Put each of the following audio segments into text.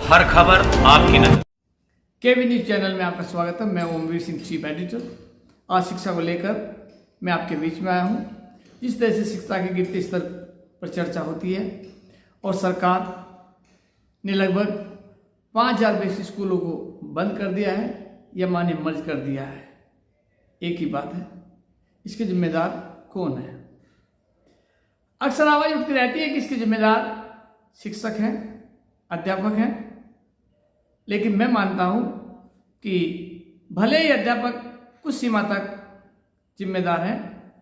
हर खबर आपकी नजर। केवी न्यूज चैनल में आपका स्वागत है। मैं ओमवीर सिंह, चीफ एडिटर। आज शिक्षा को लेकर मैं आपके बीच में आया हूँ। जिस तरह से शिक्षा के गिरते स्तर पर चर्चा होती है और सरकार ने लगभग 5000 बेसिक स्कूलों को बंद कर दिया है या माने मर्ज कर दिया है, एक ही बात है, इसके जिम्मेदार कौन है? अक्सर आवाज उठती रहती है कि इसके जिम्मेदार शिक्षक हैं, अध्यापक हैं। लेकिन मैं मानता हूं कि भले ही अध्यापक कुछ सीमा तक जिम्मेदार है,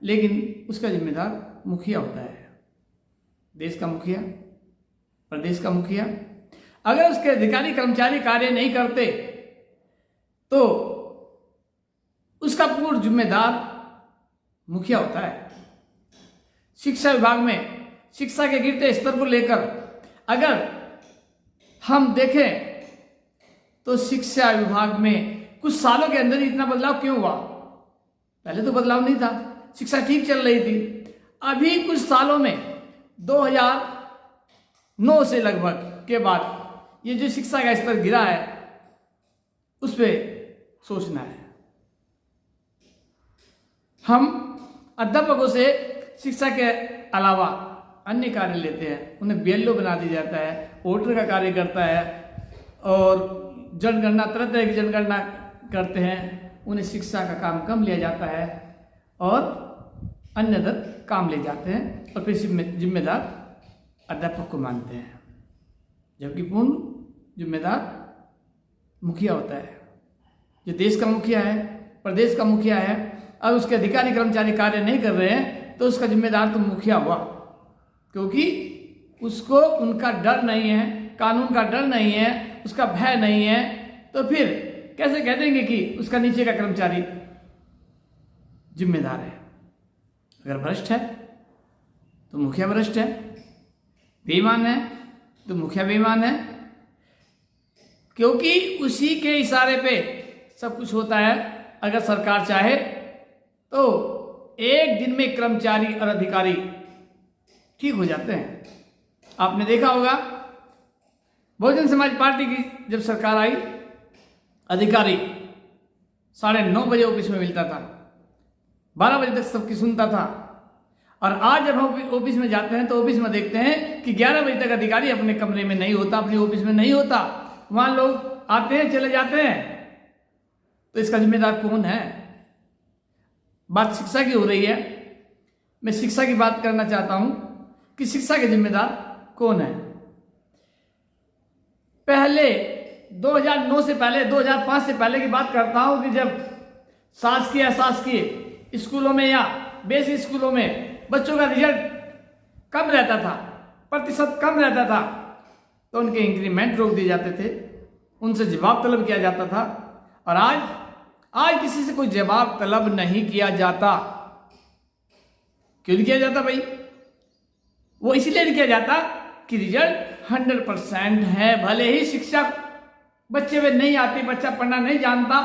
लेकिन उसका जिम्मेदार मुखिया होता है। देश का मुखिया, प्रदेश का मुखिया। अगर उसके अधिकारी कर्मचारी कार्य नहीं करते तो उसका पूर्ण जिम्मेदार मुखिया होता है। शिक्षा विभाग में शिक्षा के गिरते स्तर को लेकर अगर हम देखें तो शिक्षा विभाग में कुछ सालों के अंदर इतना बदलाव क्यों हुआ? पहले तो बदलाव नहीं था, शिक्षा ठीक चल रही थी। अभी कुछ सालों में 2009 से लगभग के बाद ये जो शिक्षा का स्तर गिरा है उस पर सोचना है। हम अध्यापकों से शिक्षा के अलावा अन्य कार्य लेते हैं, उन्हें बीएलओ बना दिया जाता है, वोटर का कार्य करता है और जनगणना, तरह तरह की जनगणना करते हैं। उन्हें शिक्षा का काम कम लिया जाता है और अन्य काम ले जाते हैं और फिर जिम्मेदार अध्यापक को मानते हैं, जबकि पूर्ण जिम्मेदार मुखिया होता है। जो देश का मुखिया है, प्रदेश का मुखिया है, और उसके अधिकारी कर्मचारी कार्य नहीं कर रहे हैं तो उसका जिम्मेदार तो मुखिया हुआ, क्योंकि उसको उनका डर नहीं है, कानून का डर नहीं है, उसका भय नहीं है। तो फिर कैसे कह देंगे कि उसका नीचे का कर्मचारी जिम्मेदार है? अगर भ्रष्ट है तो मुखिया भ्रष्ट है, बेईमान है तो मुखिया बेईमान है, क्योंकि उसी के इशारे पे सब कुछ होता है। अगर सरकार चाहे तो एक दिन में कर्मचारी और अधिकारी ठीक हो जाते हैं। आपने देखा होगा, बहुजन समाज पार्टी की जब सरकार आई, अधिकारी 9:30 बजे ऑफिस में मिलता था, 12 बजे तक सबकी सुनता था। और आज जब हम ऑफिस में जाते हैं तो ऑफिस में देखते हैं कि 11 बजे तक अधिकारी अपने कमरे में नहीं होता, अपनी ऑफिस में नहीं होता। वहां लोग आते हैं, चले जाते हैं। तो इसका जिम्मेदार कौन है? बात शिक्षा की हो रही है, मैं शिक्षा की बात करना चाहता हूं कि शिक्षा के जिम्मेदार कौन है। पहले 2009 से पहले, 2005 से पहले की बात करता हूं कि जब शासकीय अशासकीय स्कूलों में या बेसिक स्कूलों में बच्चों का रिजल्ट कम रहता था, प्रतिशत कम रहता था, तो उनके इंक्रीमेंट रोक दिए जाते थे, उनसे जवाब तलब किया जाता था। और आज किसी से कोई जवाब तलब नहीं किया जाता। क्यों नहीं किया जाता भाई? वो इसलिए नहीं किया जाता कि रिजल्ट 100% है। भले ही शिक्षक बच्चे में नहीं आती, बच्चा पढ़ना नहीं जानता,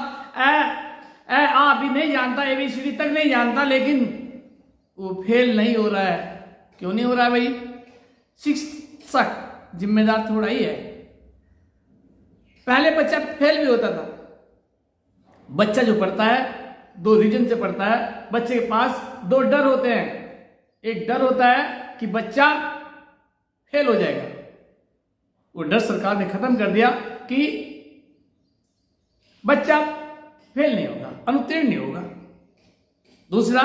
आ भी नहीं जानता, ABCD तक नहीं जानता, लेकिन वो फेल नहीं हो रहा है। क्यों नहीं हो रहा है भाई? शिक्षक जिम्मेदार थोड़ा ही है। पहले बच्चा फेल भी होता था। बच्चा जो पढ़ता है 2 रीजन से पढ़ता है। बच्चे के पास 2 डर होते हैं। एक डर होता है कि बच्चा फेल हो जाएगा, वो डर सरकार ने खत्म कर दिया कि बच्चा फेल नहीं होगा, अनुत्तीर्ण नहीं होगा। दूसरा,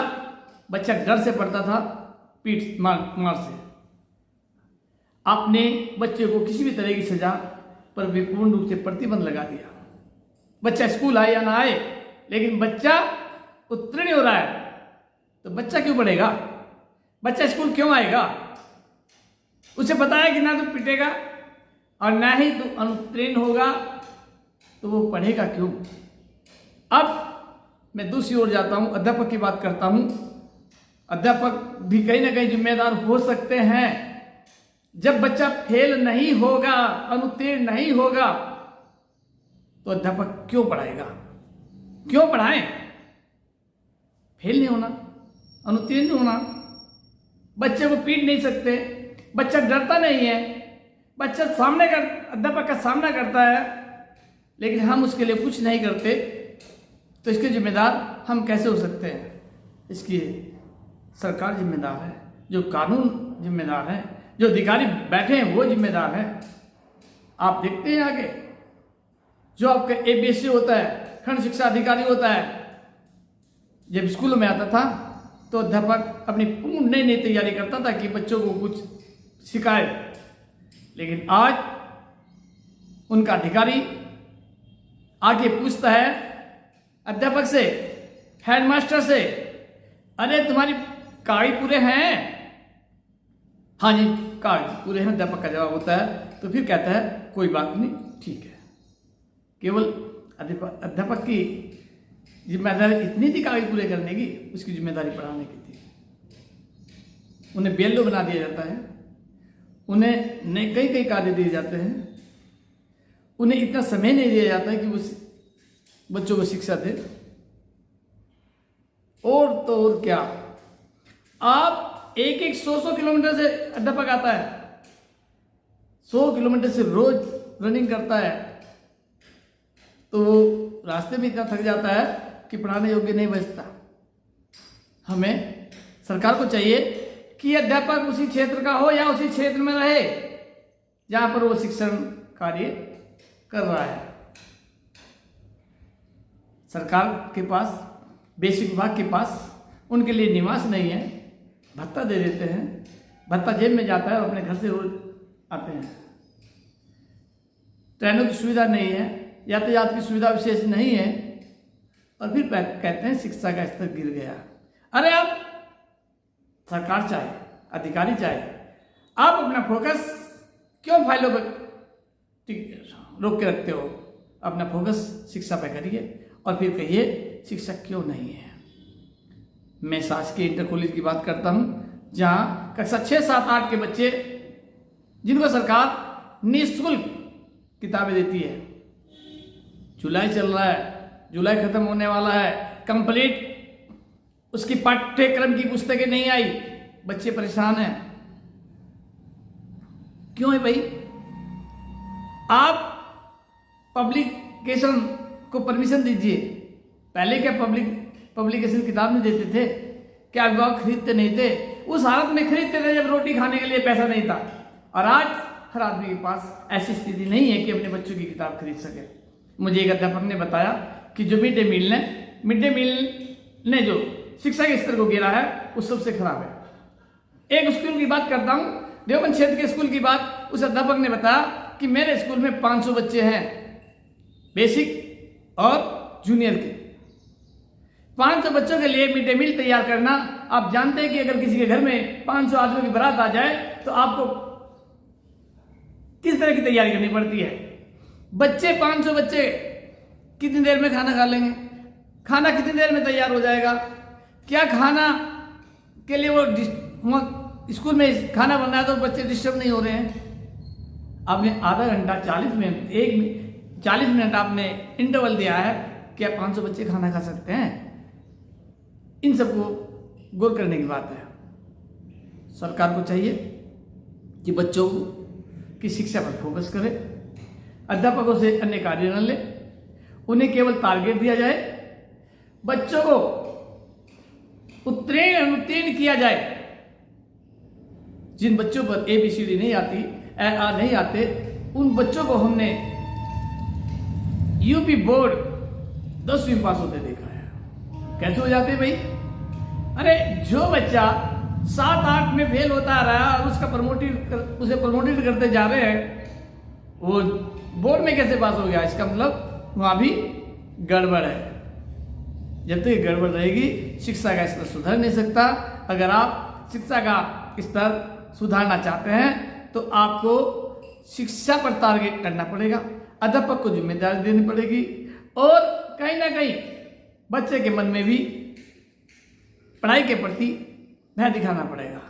बच्चा डर से पढ़ता था, पीठ मार से। आपने बच्चे को किसी भी तरह की सजा पर भी पूर्ण रूप से प्रतिबंध लगा दिया। बच्चा स्कूल आए या ना आए, लेकिन बच्चा उत्तीर्ण हो रहा है तो बच्चा क्यों पढ़ेगा? बच्चा स्कूल क्यों आएगा? उसे पता है कि ना तो पिटेगा और ना ही तो अनुत्तीर्ण होगा, तो वो पढ़ेगा क्यों? अब मैं दूसरी ओर जाता हूं, अध्यापक की बात करता हूं। अध्यापक भी कहीं ना कहीं जिम्मेदार हो सकते हैं। जब बच्चा फेल नहीं होगा, अनुत्तीर्ण नहीं होगा, तो अध्यापक क्यों पढ़ाएगा? क्यों पढ़ाएं? फेल नहीं होना, अनुत्तीर्ण नहीं होना, बच्चे को पीट नहीं सकते, बच्चा डरता नहीं है, बच्चा सामने कर अध्यापक का सामना करता है, लेकिन हम उसके लिए कुछ नहीं करते, तो इसके जिम्मेदार हम कैसे हो सकते हैं? इसकी सरकार जिम्मेदार है, जो कानून जिम्मेदार है, जो अधिकारी बैठे हैं वो जिम्मेदार हैं। आप देखते हैं आगे जो आपका एबीसी होता है, खंड शिक्षा अधिकारी होता है, जब स्कूलों में आता था तो अध्यापक अपनी पूर्ण नई नई तैयारी करता था कि बच्चों को कुछ सिखाए, लेकिन आज उनका अधिकारी आगे पूछता है अध्यापक से, हेडमास्टर से, अरे तुम्हारी कागज पूरे हैं? हाँ जी कागज पूरे हैं, अध्यापक का जवाब होता है। तो फिर कहता है कोई बात नहीं, ठीक है। केवल अध्यापक की जिम्मेदारी इतनी थी कागज पूरे करने की, उसकी जिम्मेदारी पढ़ाने की थी। उन्हें बेल्लो बना दिया जाता है, उन्हें कई कई कार्य दिए जाते हैं, उन्हें इतना समय नहीं दिया जाता है कि वो बच्चों को शिक्षा दे। और तो और क्या, आप एक 100 किलोमीटर से अध्यापक आता है, 100 किलोमीटर से रोज रनिंग करता है, तो वो रास्ते में इतना थक जाता है कि पढ़ाने योग्य नहीं बचता। हमें सरकार को चाहिए कि अध्यापक उसी क्षेत्र का हो या उसी क्षेत्र में रहे जहां पर वो शिक्षण कार्य कर रहा है। सरकार के पास, बेसिक विभाग के पास उनके लिए निवास नहीं है, भत्ता दे देते हैं, भत्ता जेब में जाता है और अपने घर से रोज आते हैं। ट्रेनों की सुविधा नहीं है, यातायात की सुविधा विशेष नहीं है, और फिर कहते हैं शिक्षा का स्तर गिर गया। अरे आप सरकार चाहे, अधिकारी चाहे, आप अपना फोकस क्यों फाइलों पर रोक के रखते हो? अपना फोकस शिक्षा पर करिए और फिर कहिए शिक्षा क्यों नहीं है। मैं शासकीय इंटर कॉलेज की बात करता हूं, जहां कक्षा 6, 7, 8 के बच्चे जिनको सरकार निःशुल्क किताबें देती है। जुलाई चल रहा है, जुलाई खत्म होने वाला है, कंप्लीट उसकी पाठ्यक्रम की पुस्तकें नहीं आई, बच्चे परेशान हैं। क्यों है भाई? आप पब्लिकेशन को परमिशन दीजिए। पहले क्या पब्लिकेशन किताब नहीं देते थे? क्या अभिभावक खरीदते नहीं थे? उस हालत में खरीदते थे जब रोटी खाने के लिए पैसा नहीं था। और आज हर आदमी के पास ऐसी स्थिति नहीं है कि अपने बच्चों की किताब खरीद सके। मुझे एक अध्यापक ने बताया कि जो मिड डे मील ने जो शिक्षा के स्तर को गिरा है वो सबसे खराब है। एक स्कूल की बात करता हूँ, देवबंद क्षेत्र के स्कूल की बात। उस अध्यापक ने बताया कि मेरे स्कूल में 500 बच्चे हैं, बेसिक और जूनियर के। 500 बच्चों के लिए मिड डे मील तैयार करना, आप जानते हैं कि अगर किसी के घर में 500 आदमियों की बारात आ जाए तो आपको किस तरह की तैयारी करनी पड़ती है। बच्चे 500 बच्चे कितनी देर में खाना खा लेंगे? खाना कितनी देर में तैयार हो जाएगा? क्या खाना के लिए वो स्कूल में खाना बन रहा है तो बच्चे डिस्टर्ब नहीं हो रहे हैं? आपने आधा घंटा 40 मिनट आपने इंटरवल दिया है, क्या 500 बच्चे खाना खा सकते हैं? इन सबको गौर करने की बात है। सरकार को चाहिए कि बच्चों की शिक्षा पर फोकस करे, अध्यापकों से अन्य कार्य न ले, उन्हें केवल टारगेट दिया जाए, बच्चों को अनुत्तीर्ण किया जाए। जिन बच्चों पर ABCD नहीं आती, A नहीं आते, उन बच्चों को हमने यूपी बोर्ड 10वीं पास होते देखा है। कैसे हो जाते भाई? अरे जो बच्चा 7-8 में फेल होता रहा और उसे प्रमोटेड करते जा रहे हैं, वो बोर्ड में कैसे पास हो गया? इसका मतलब वहां भी गड़बड़ है। जब तक ये गड़बड़ रहेगी शिक्षा का स्तर सुधर नहीं सकता। अगर आप शिक्षा का स्तर सुधारना चाहते हैं तो आपको शिक्षा पर टारगेट करना पड़ेगा, अध्यापक को जिम्मेदारी देनी पड़ेगी, और कहीं ना कहीं बच्चे के मन में भी पढ़ाई के प्रति भय दिखाना पड़ेगा।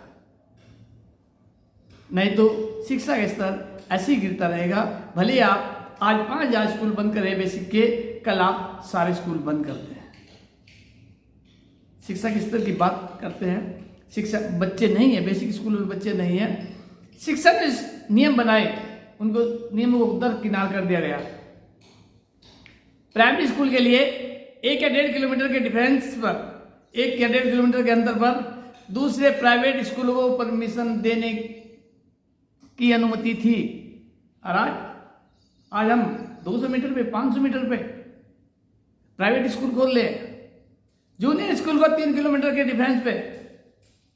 नहीं तो शिक्षा का स्तर ऐसे ही गिरता रहेगा। भले आप आज 5,000 स्कूल बंद करें बेसिक के, कल आप सारे स्कूल बंद करते हैं। शिक्षा के स्तर की बात करते हैं, शिक्षा बच्चे नहीं है, बेसिक स्कूल में बच्चे नहीं है। शिक्षा ने नियम बनाए उनको नियमों को दरकिनार कर दिया गया। प्राइमरी स्कूल के लिए 1 या 1.5 किलोमीटर के डिफरेंस पर, 1 या 1.5 किलोमीटर के अंतर पर दूसरे प्राइवेट स्कूलों को परमिशन देने की अनुमति थी। और आज हम 200 मीटर पे, 500 मीटर पे प्राइवेट स्कूल खोल ले। जूनियर स्कूल को 3 किलोमीटर के डिफरेंस पे,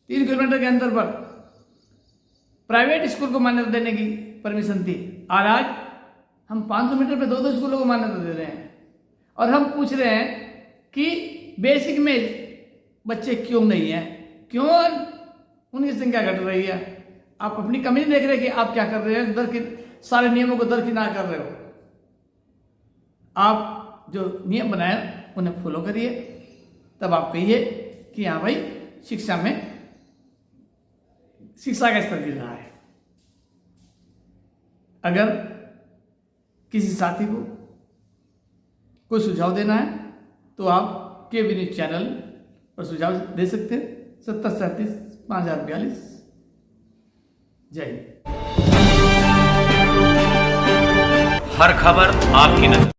3 किलोमीटर के अंतर पर प्राइवेट स्कूल को मान्यता देने की परमिशन थी। और आज हम 500 मीटर पे 2 स्कूलों को मान्यता दे रहे हैं। और हम पूछ रहे हैं कि बेसिक में बच्चे क्यों नहीं है, क्यों उनकी संख्या घट रही है। आप अपनी कमी नहीं देख रहे कि आप क्या कर रहे हैं, सारे नियमों को दरकिनार कर रहे हो। आप जो नियम बनाए उन्हें फॉलो करिए, तब आप कहिए कि हाँ भाई शिक्षा का स्तर गिर रहा है। अगर किसी साथी को कोई सुझाव देना है तो आप केबी न्यूज चैनल पर सुझाव दे सकते हैं। 7037-5042। जय हिंद। हर खबर आपकी नजर।